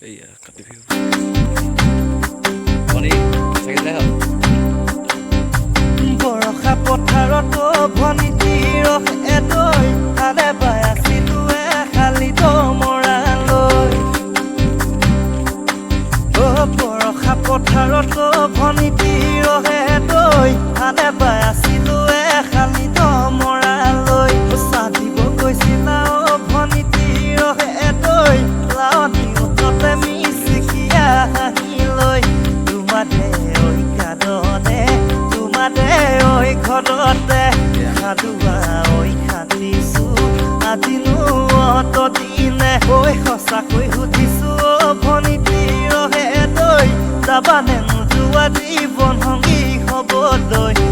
এইয়া কাতি বিহু ভনী চাকিলে হ'ল বৰষা পথাৰত ভনী ৰস এদৈ আলে বাই আছিলো খালি দমৰা লৈ বৰষা পথাৰত ভনী ৰস এদৈ আলে বাই আছিলো খালি দমৰা লৈ চাহ দিব গৈছিলা ভনী ৰস এদৈ লাৱনী উঠতে মিচিকিয়া হাঁহি লৈ তোমাৰে ঐ কাদনে তোমাৰে ঐ ঘৰতে সাধুৱা ঐ খান্দিছো আজিনো অতদিনে ঐ সঁচাকৈ সুধিছো ভনী ৰহে দৈ যাবানে নোযোৱা জীৱন সংগী হ'বলৈ